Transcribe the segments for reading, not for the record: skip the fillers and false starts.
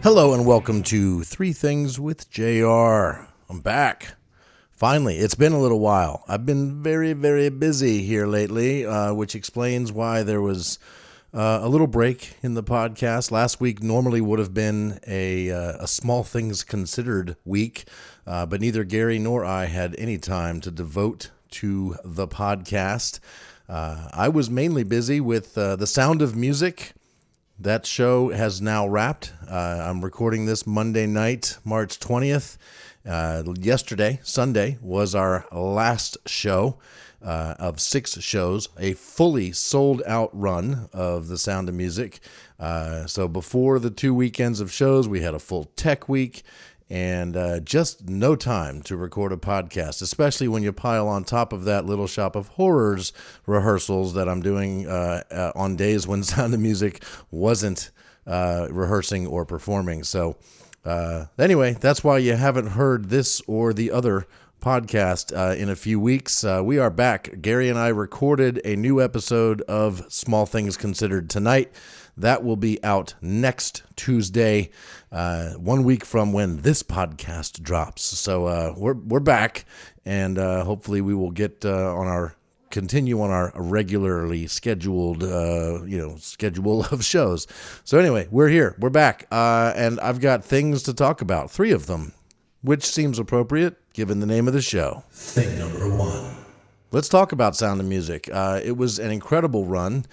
Hello and welcome to Three Things with JR. I'm back. Finally, it's been a little while. I've been very, very busy here lately, which explains why there was a little break in the podcast. Last week normally would have been a Small Things Considered week, but neither Gary nor I had any time to devote to the podcast. I was mainly busy with The Sound of Music. That show has now wrapped. I'm recording this Monday night, March 20th. Yesterday, Sunday, was our last show of 6 shows, a fully sold-out run of The Sound of Music. So before the 2 weekends of shows, we had a full tech week, and just no time to record a podcast, especially when you pile on top of that Little Shop of Horrors rehearsals that I'm doing on days when Sound of Music wasn't rehearsing or performing. So anyway, that's why you haven't heard this or the other podcast in a few weeks. We are back. Gary and I recorded a new episode of Small Things Considered tonight. That will be out next Tuesday, 1 week from when this podcast drops. So we're back, and hopefully we will get continue on our regularly scheduled schedule of shows. So anyway, we're here, we're back, and I've got things to talk about, 3 of them, which seems appropriate given the name of the show. Thing number 1. Let's talk about Sound of Music. It was an incredible run.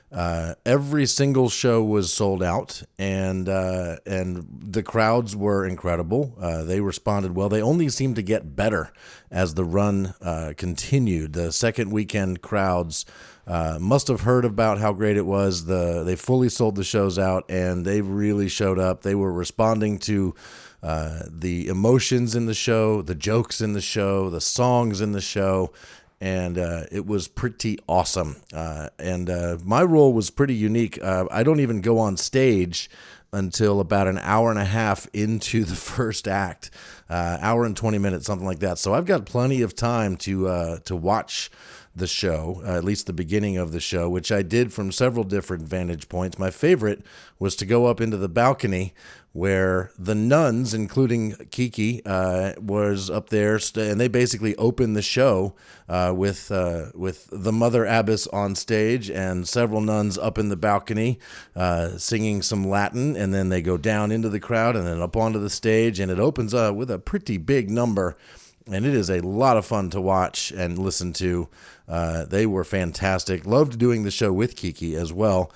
Every single show was sold out, and the crowds were incredible. They responded well. They only seemed to get better as the run continued. The second weekend crowds must have heard about how great it was. They fully sold the shows out, and they really showed up. They were responding to the emotions in the show, the jokes in the show, the songs in the show. And it was pretty awesome. And my role was pretty unique. I don't even go on stage until about an hour and a half into the first act, hour and 20 minutes, something like that. So I've got plenty of time to watch the show, at least the beginning of the show, which I did from several different vantage points. My favorite was to go up into the balcony where the nuns, including Kiki, was up there, and they basically opened the show with the Mother Abbess on stage and several nuns up in the balcony singing some Latin, and then they go down into the crowd and then up onto the stage, and it opens up with a pretty big number. And it is a lot of fun to watch and listen to. They were fantastic. Loved doing the show with Kiki as well.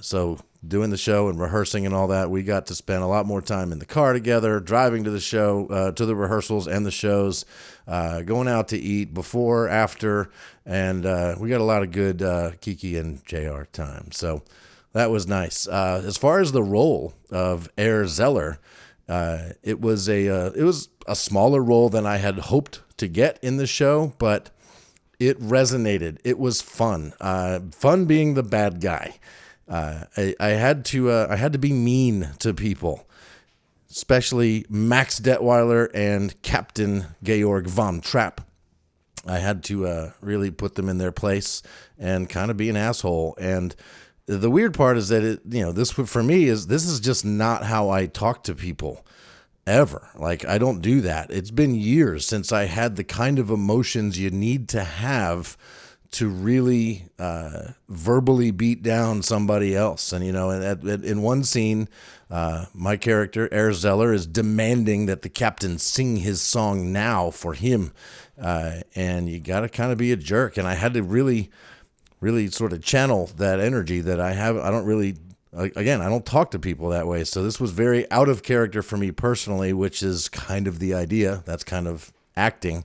So doing the show and rehearsing and all that, we got to spend a lot more time in the car together, driving to the show, to the rehearsals and the shows, going out to eat before, after, and we got a lot of good Kiki and JR time. So that was nice. As far as the role of Herr Zeller, it was a smaller role than I had hoped to get in the show, but it resonated. It was fun. Fun being the bad guy. I had to be mean to people, especially Max Detweiler and Captain Georg von Trapp. I had to really put them in their place and kind of be an asshole. And the weird part is that this for me this is just not how I talk to people ever. Like, I don't do that. It's been years since I had the kind of emotions you need to have to really verbally beat down somebody else. And, in one scene, my character, Herr Zeller, is demanding that the captain sing his song now for him. And you got to kind of be a jerk. And I had to really sort of channel that energy that I have. I don't talk to people that way. So this was very out of character for me personally, which is kind of the idea. That's kind of acting.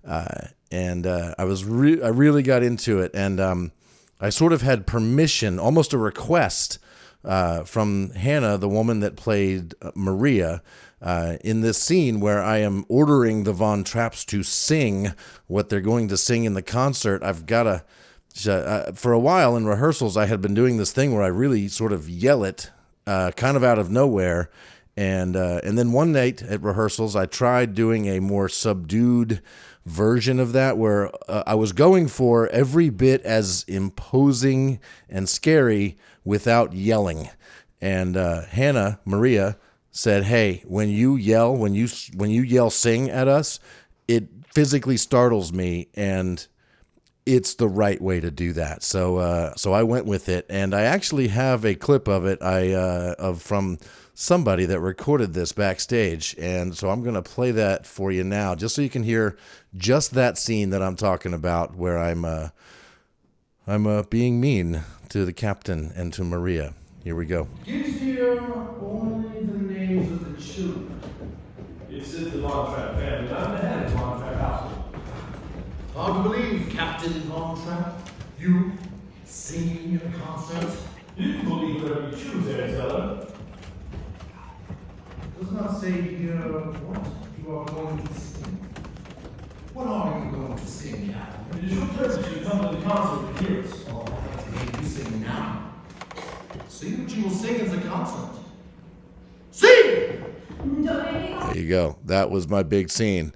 And I really got into it. And I sort of had permission, almost a request from Hannah, the woman that played Maria, in this scene where I am ordering the Von Trapps to sing what they're going to sing in the concert. I've got to... for a while in rehearsals, I had been doing this thing where I really sort of yell it kind of out of nowhere. And then one night at rehearsals, I tried doing a more subdued version of that where I was going for every bit as imposing and scary without yelling. And Hannah, Maria, said, "Hey, when you yell sing at us, it physically startles me, and it's the right way to do that." So I went with it, and I actually have a clip of it from somebody that recorded this backstage, and so I'm going to play that for you now, just so you can hear just that scene that I'm talking about, where I'm being mean to the captain and to Maria. Here we go. Gives here only the names of the children. It's in the Von Trapp family. I'm the head of the Von Trapp household. Hard to believe, Captain Von Trapp, you singing in a concert. You can believe whatever you choose, Arizona. Does not say here what you are going to sing. What are you going to sing, Captain? It is your privilege to come to the concert and hear us. Oh, I'd like to hear you sing now. Sing what you will sing at the concert. Sing! There you go. That was my big scene.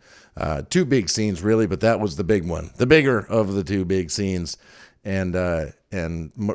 Two big scenes, really, but that was the big one, the bigger of the two big scenes. And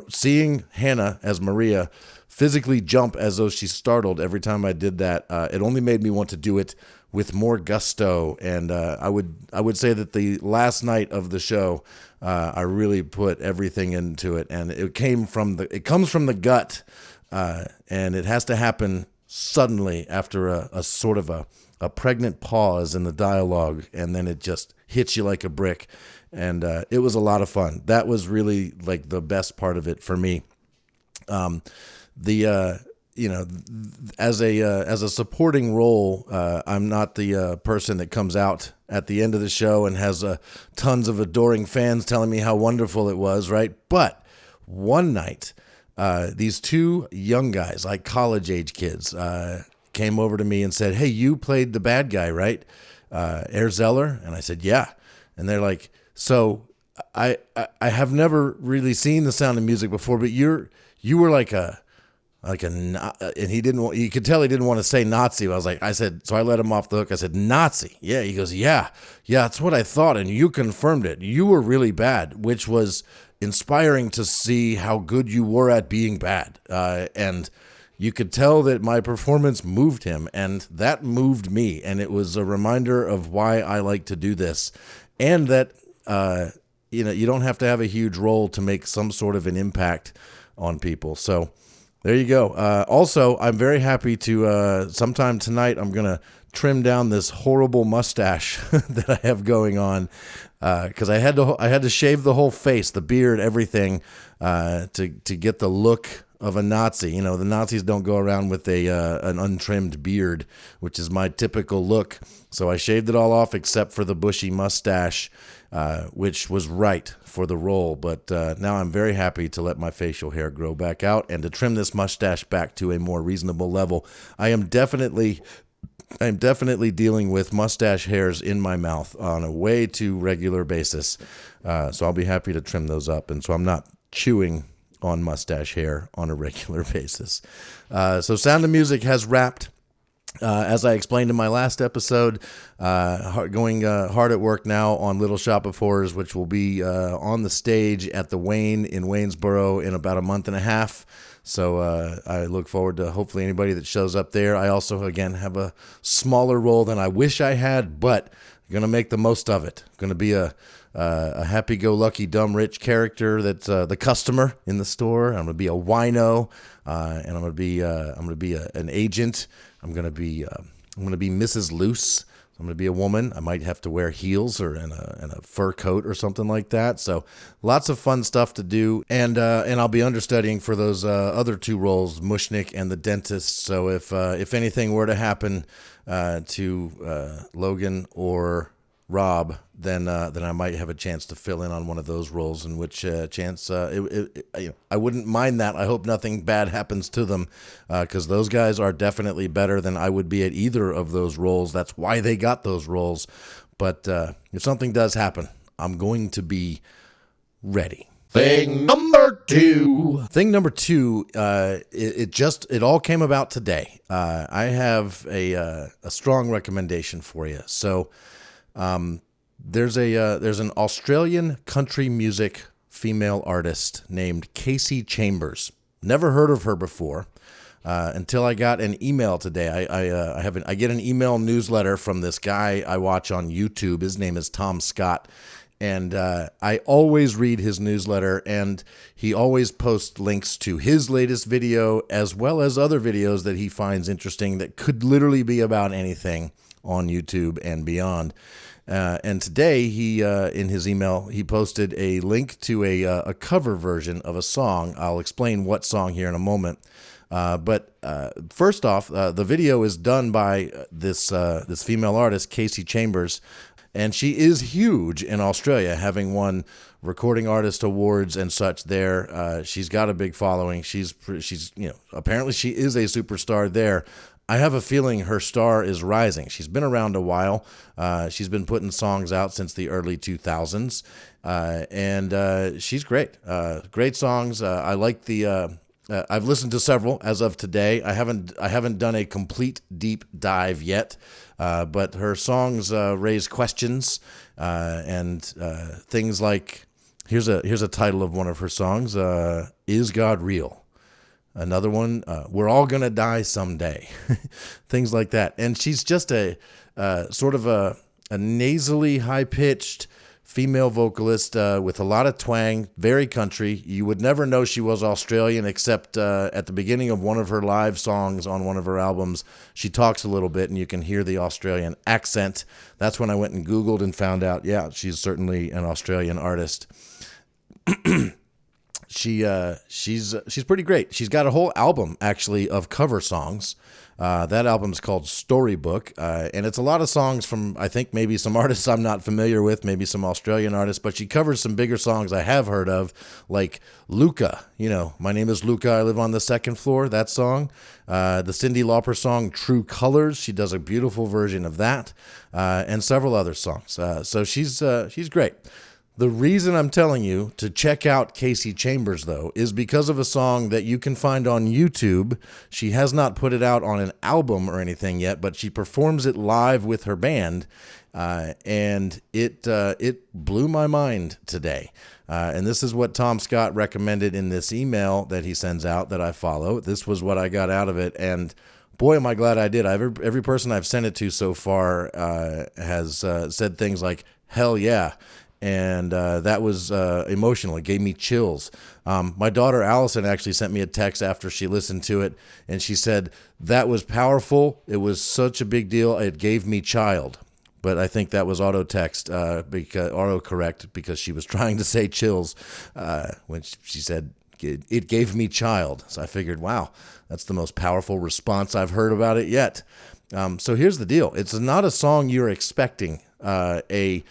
seeing Hannah as Maria physically jump as though she's startled every time I did that, it only made me want to do it with more gusto. And I would say that the last night of the show, I really put everything into it, and it comes from the gut, and it has to happen suddenly after a sort of a pregnant pause in the dialogue, and then it just hits you like a brick. And it was a lot of fun. That was really like the best part of it for me. As a supporting role, I'm not the person that comes out at the end of the show and has tons of adoring fans telling me how wonderful it was, right? But one night, these two young guys, like college-age kids, came over to me and said, "Hey, you played the bad guy, right? Air Zeller?" And I said, "Yeah." And they're like, "So I have never really seen The Sound of Music before, but you were like a," and you could tell he didn't want to say Nazi. So I let him off the hook. I said, "Nazi." Yeah. He goes, yeah, that's what I thought. And you confirmed it. You were really bad, which was inspiring to see how good you were at being bad. And you could tell that my performance moved him, and that moved me. And it was a reminder of why I like to do this, and that, you don't have to have a huge role to make some sort of an impact on people. So there you go. Also, I'm very happy to, sometime tonight, I'm going to trim down this horrible mustache that I have going on, because I had to shave the whole face, the beard, everything, to get the look of a Nazi. The Nazis don't go around with an untrimmed beard, which is my typical look. So I shaved it all off except for the bushy mustache, which was right for the role. But now I'm very happy to let my facial hair grow back out and to trim this mustache back to a more reasonable level. I am definitely dealing with mustache hairs in my mouth on a way too regular basis. So I'll be happy to trim those up. And so I'm not chewing on mustache hair on a regular basis. So Sound of Music has wrapped. As I explained in my last episode, going hard at work now on Little Shop of Horrors, which will be on the stage at the Wayne in Waynesboro in about a month and a half. So I look forward to hopefully anybody that shows up there. I also, again, have a smaller role than I wish I had, but I'm going to make the most of it. I'm going to be a happy-go-lucky, dumb, rich character that's the customer in the store. I'm going to be a wino, and I'm going to be an agent. I'm going to be Mrs. Loose. I'm going to be a woman. I might have to wear heels and a fur coat or something like that. So lots of fun stuff to do. And I'll be understudying for those other two roles, Mushnik and the dentist. So if anything were to happen to Logan or Rob, then I might have a chance to fill in on one of those roles, in which chance I wouldn't mind that. I hope nothing bad happens to them, because those guys are definitely better than I would be at either of those roles. That's why they got those roles. But if something does happen, I'm going to be ready. Thing number two. It all came about today. I have a strong recommendation for you. So there's an Australian country music female artist named Kasey Chambers. Never heard of her before. until I got an email today. I get an email newsletter from this guy I watch on YouTube. His name is Tom Scott. And I always read his newsletter, and he always posts links to his latest video as well as other videos that he finds interesting that could literally be about anything on YouTube and beyond. And today, he in his email, he posted a link to a cover version of a song. I'll explain what song here in a moment. But first off, the video is done by this female artist, Kasey Chambers. And she is huge in Australia, having won recording artist awards and such there. She's got a big following. She's apparently she is a superstar there. I have a feeling her star is rising. She's been around a while. She's been putting songs out since the early 2000s. And she's great. Great songs. I like the I've listened to several as of today. I haven't done a complete deep dive yet, but her songs raise questions and things like here's a title of one of her songs: "Is God Real?" Another one, "We're All Gonna Die Someday," things like that. And she's just a sort of a nasally, high pitched female vocalist with a lot of twang, very country. You would never know she was Australian except at the beginning of one of her live songs on one of her albums. She talks a little bit and you can hear the Australian accent. That's when I went and Googled and found out, yeah, she's certainly an Australian artist. She's pretty great. She's got a whole album actually of cover songs. That album's called Storybook, and it's a lot of songs from, I think, maybe some artists I'm not familiar with, maybe some Australian artists, but she covers some bigger songs I have heard of, like Luca, My Name is Luca, I Live on the Second Floor, that song. The Cyndi Lauper song True Colors, she does a beautiful version of that, and several other songs. So she's great. The reason I'm telling you to check out Kasey Chambers, though, is because of a song that you can find on YouTube. She has not put it out on an album or anything yet, but she performs it live with her band, and it blew my mind today. And this is what Tom Scott recommended in this email that he sends out that I follow. This was what I got out of it, and boy, am I glad I did. Every person I've sent it to so far has said things like, hell yeah. And that was emotional. It gave me chills. My daughter Allison actually sent me a text after she listened to it, and she said, that was powerful. It was such a big deal. It gave me child. But I think that was autocorrect because she was trying to say chills when she said, it gave me child. So I figured, wow, that's the most powerful response I've heard about it yet. So here's the deal. It's not a song you're expecting a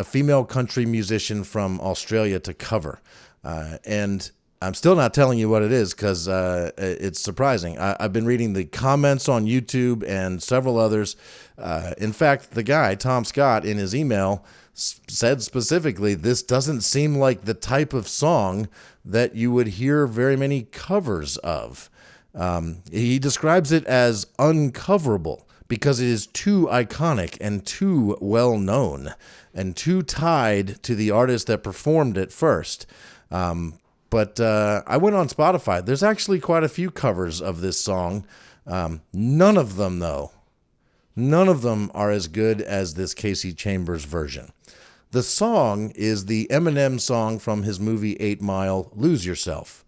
female country musician from Australia to cover. And I'm still not telling you what it is because it's surprising. I've been reading the comments on YouTube and several others. In fact, the guy, Tom Scott, in his email said specifically, this doesn't seem like the type of song that you would hear very many covers of. He describes it as uncoverable, because it is too iconic and too well-known and too tied to the artist that performed it first. But I went on Spotify. There's actually quite a few covers of this song. None of them, though. None of them are as good as this Kasey Chambers version. The song is the Eminem song from his movie 8 Mile, Lose Yourself.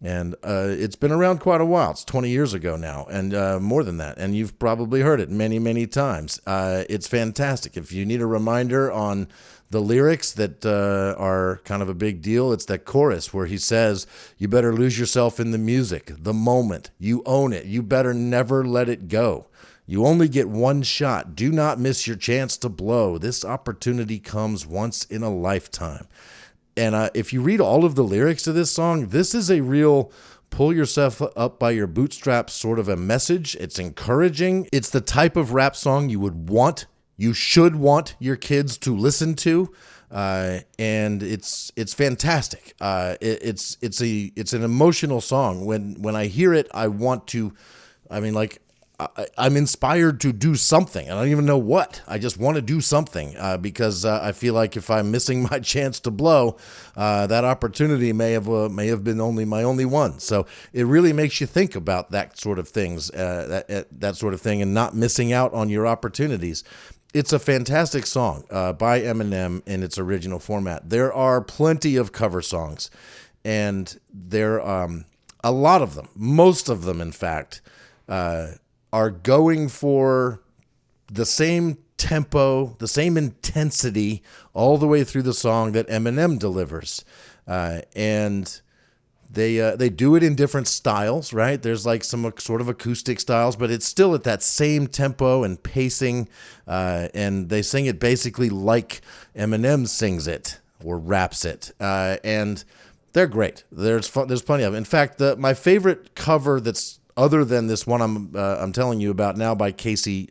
And it's been around quite a while. It's 20 years ago now, and more than that. And you've probably heard it many, many times. It's fantastic. If you need a reminder on the lyrics that are kind of a big deal, it's that chorus where he says, you better lose yourself in the music, the moment. You own it. You better never let it go. You only get one shot. Do not miss your chance to blow. This opportunity comes once in a lifetime. And if you read all of the lyrics to this song, this is a real pull yourself up by your bootstraps sort of a message. It's encouraging. It's the type of rap song you should want your kids to listen to. And it's fantastic. It's an emotional song. When I hear it, I want to, I'm inspired to do something. I don't even know what. I just want to do something because I feel like if I'm missing my chance to blow, that opportunity may have been my only one. So it really makes you think about that sort of things, that sort of thing, and not missing out on your opportunities. It's a fantastic song by Eminem in its original format. There are plenty of cover songs, and there a lot of them, most of them, in fact, are going for the same tempo, the same intensity all the way through the song that Eminem delivers. And they do it in different styles, right? There's like some sort of acoustic styles, but it's still at that same tempo and pacing. And they sing it basically like Eminem sings it or raps it. And they're great. There's plenty of them. In fact, my favorite cover that's other than this one I'm telling you about now by Kasey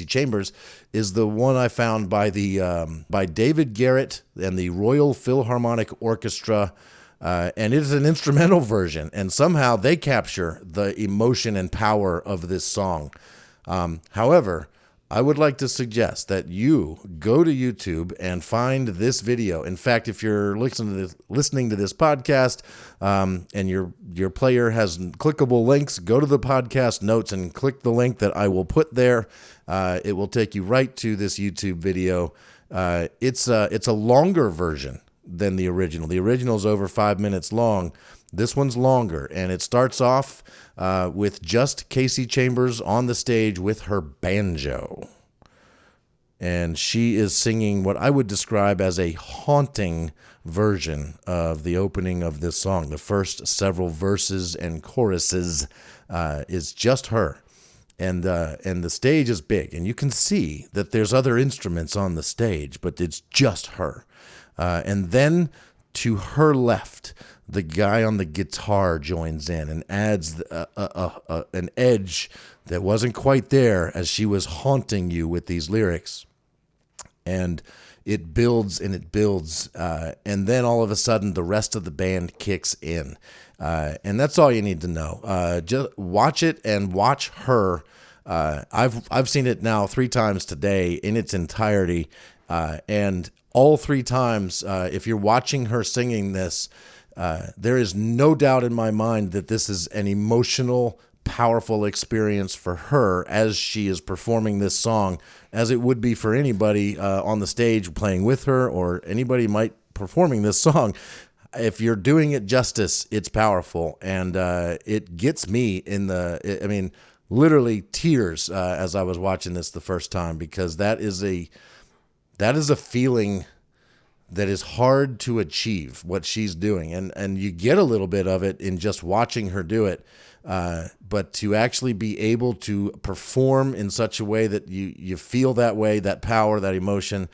Chambers is the one I found by David Garrett and the Royal Philharmonic Orchestra, and it is an instrumental version, and somehow they capture the emotion and power of this song. However, I would like to suggest that you go to YouTube and find this video. In fact, if you're listening to this podcast and your player has clickable links, go to the podcast notes and click the link that I will put there. It will take you right to this YouTube video. It's a longer version than the original. The original is over 5 minutes long. This one's longer, and it starts off with just Kasey Chambers on the stage with her banjo. And she is singing what I would describe as a haunting version of the opening of this song. The first several verses and choruses is just her. And the stage is big, and you can see that there's other instruments on the stage, but it's just her. And then to her left, the guy on the guitar joins in and adds an edge that wasn't quite there as she was haunting you with these lyrics. And it builds and it builds, and then all of a sudden the rest of the band kicks in. And that's all you need to know. Just watch it and watch her. I've seen it now 3 times today in its entirety, and all 3 times, if you're watching her singing this, there is no doubt in my mind that this is an emotional, powerful experience for her as she is performing this song, as it would be for anybody on the stage playing with her or anybody might performing this song. If you're doing it justice, it's powerful, and it gets me literally tears as I was watching this the first time, because that is a feeling that is hard to achieve, what she's doing. And you get a little bit of it in just watching her do it. But to actually be able to perform in such a way that you feel that way, that power, that emotion,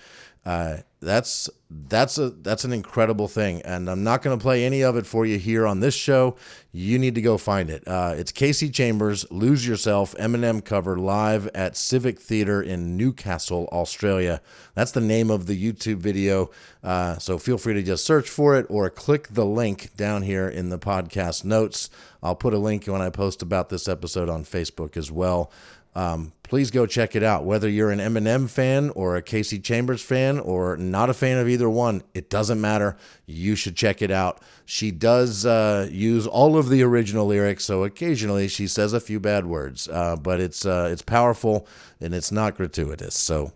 that's an incredible thing. And I'm not going to play any of it for you here on this show. You need to go find it. It's Kasey Chambers, Lose Yourself, Eminem cover, live at Civic Theatre in Newcastle, Australia. That's the name of the YouTube video. So feel free to just search for it or click the link down here in the podcast notes. I'll put a link when I post about this episode on Facebook as well. Please go check it out. Whether you're an Eminem fan or a Kasey Chambers fan or not a fan of either one, it doesn't matter. You should check it out. She does use all of the original lyrics, so occasionally she says a few bad words, but it's powerful and it's not gratuitous. So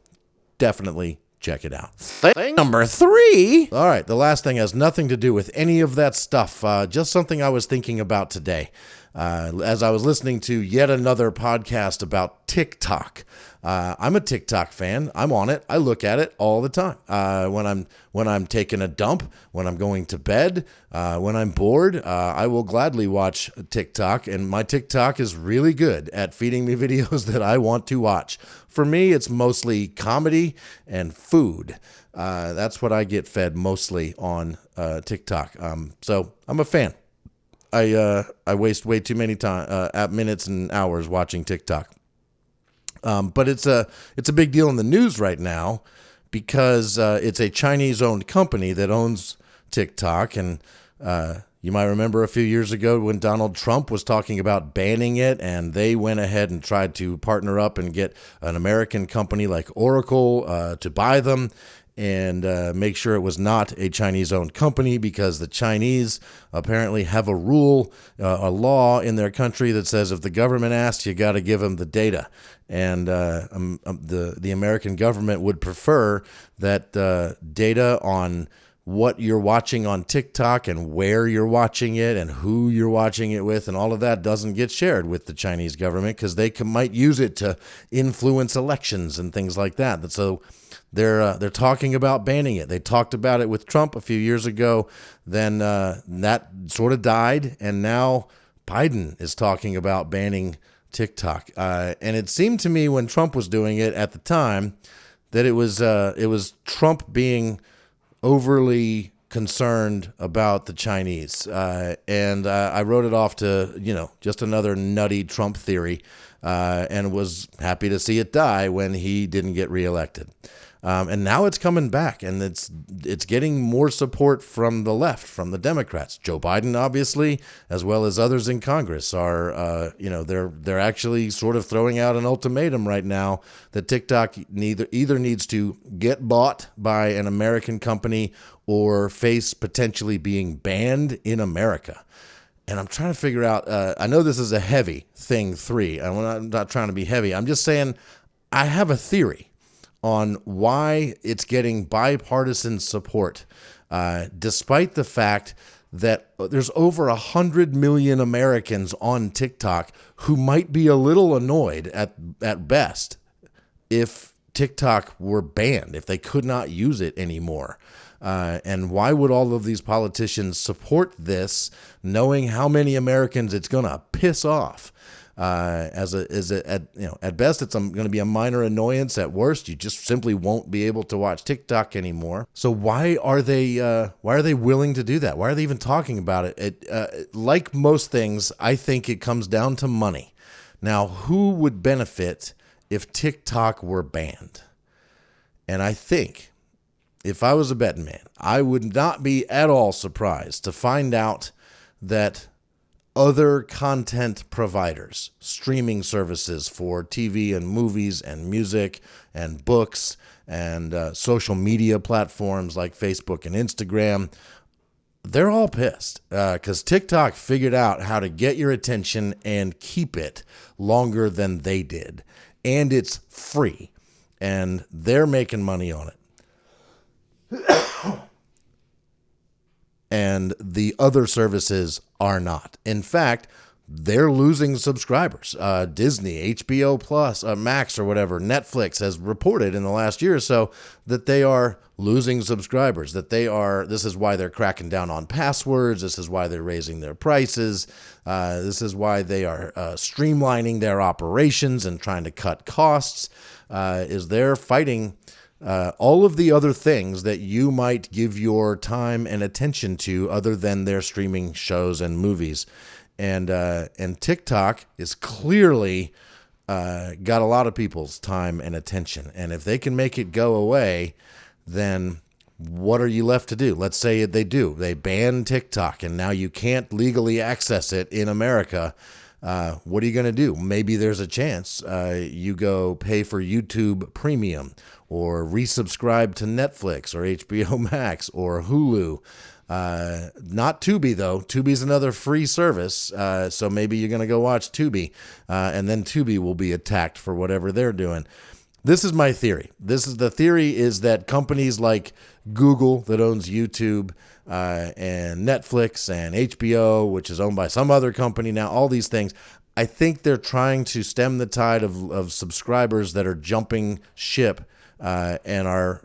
definitely check it out. Thing number 3. All right, the last thing has nothing to do with any of that stuff. Just something I was thinking about today. As I was listening to yet another podcast about TikTok. I'm a TikTok fan. I'm on it. I look at it all the time. When I'm taking a dump, when I'm going to bed, when I'm bored, I will gladly watch TikTok, and my TikTok is really good at feeding me videos that I want to watch. For me, it's mostly comedy and food. That's what I get fed mostly on TikTok. So I'm a fan. I waste way too many minutes and hours watching TikTok. But it's a big deal in the news right now because it's a Chinese-owned company that owns TikTok, and You might remember a few years ago when Donald Trump was talking about banning it, and they went ahead and tried to partner up and get an American company like Oracle to buy them and make sure it was not a Chinese-owned company, because the Chinese apparently have a rule, a law in their country that says if the government asks, you got to give them the data. And the American government would prefer that data on what you're watching on TikTok and where you're watching it and who you're watching it with and all of that doesn't get shared with the Chinese government, because they might use it to influence elections and things like that. So they're talking about banning it. They talked about it with Trump a few years ago. Then that sort of died, and now Biden is talking about banning TikTok. And it seemed to me when Trump was doing it at the time that it was Trump being overly concerned about the Chinese. And I wrote it off to, just another nutty Trump theory, and was happy to see it die when he didn't get reelected. And now it's coming back, and it's getting more support from the left, from the Democrats. Joe Biden, obviously, as well as others in Congress, are they're actually sort of throwing out an ultimatum right now that TikTok either needs to get bought by an American company or face potentially being banned in America. And I'm trying to figure out. I know this is a heavy thing, 3. I'm not trying to be heavy. I'm just saying I have a theory on why it's getting bipartisan support, despite the fact that there's over 100 million Americans on TikTok who might be a little annoyed at best if TikTok were banned, if they could not use it anymore. And why would all of these politicians support this, knowing how many Americans it's going to piss off? At best, it's going to be a minor annoyance. At worst, you just simply won't be able to watch TikTok anymore. So why are they willing to do that? Why are they even talking about it? Like most things, I think it comes down to money. Now, who would benefit if TikTok were banned? And I think if I was a betting man, I would not be at all surprised to find out that other content providers, streaming services for TV and movies and music and books and social media platforms like Facebook and Instagram, they're all pissed because TikTok figured out how to get your attention and keep it longer than they did. And it's free, and they're making money on it. And the other services are not. In fact, they're losing subscribers. Disney, HBO Plus, Max or whatever, Netflix has reported in the last year or so that they are losing subscribers, this is why they're cracking down on passwords. This is why they're raising their prices. This is why they are streamlining their operations and trying to cut costs, is they're fighting all of the other things that you might give your time and attention to other than their streaming shows and movies. And TikTok is clearly got a lot of people's time and attention. And if they can make it go away, then what are you left to do? Let's say they do. They ban TikTok, and now you can't legally access it in America. What are you going to do? Maybe there's a chance you go pay for YouTube Premium or resubscribe to Netflix or HBO Max or Hulu. Not Tubi, though. Tubi's another free service, so maybe you're going to go watch Tubi, and then Tubi will be attacked for whatever they're doing. This is my theory. The theory is that companies like Google, that owns YouTube, and Netflix and HBO, which is owned by some other company now, all these things, I think they're trying to stem the tide of subscribers that are jumping ship and are,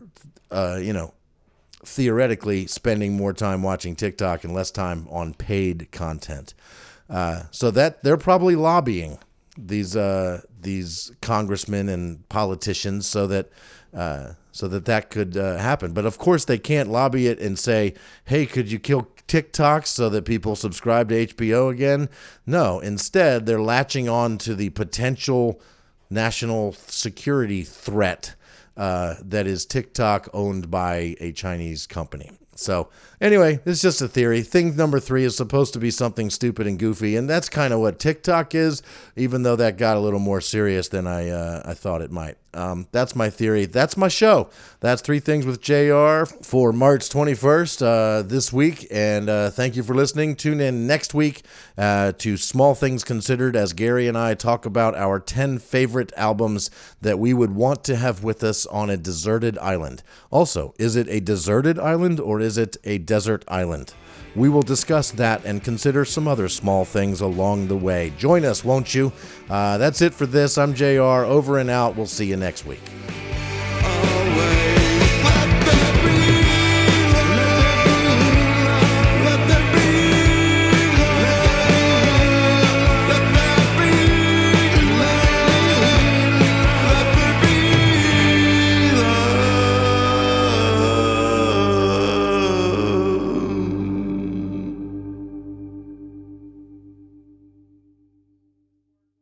theoretically spending more time watching TikTok and less time on paid content. So that they're probably lobbying these congressmen and politicians so that that could happen. But of course they can't lobby it and say, hey, could you kill TikTok so that people subscribe to HBO again? No, instead they're latching on to the potential national security threat that is TikTok owned by a Chinese company. So anyway, it's just a theory. Thing number 3 is supposed to be something stupid and goofy, and that's kind of what TikTok is, even though that got a little more serious than I thought it might. That's my theory. That's my show. That's 3 Things with JR for March 21st this week, and thank you for listening. Tune in next week to Small Things Considered as Gary and I talk about our 10 favorite albums that we would want to have with us on a deserted island. Also, is it a deserted island or is it a desert island? We will discuss that and consider some other small things along the way. Join us, won't you? That's it for this. I'm JR, over and out. We'll see you next week.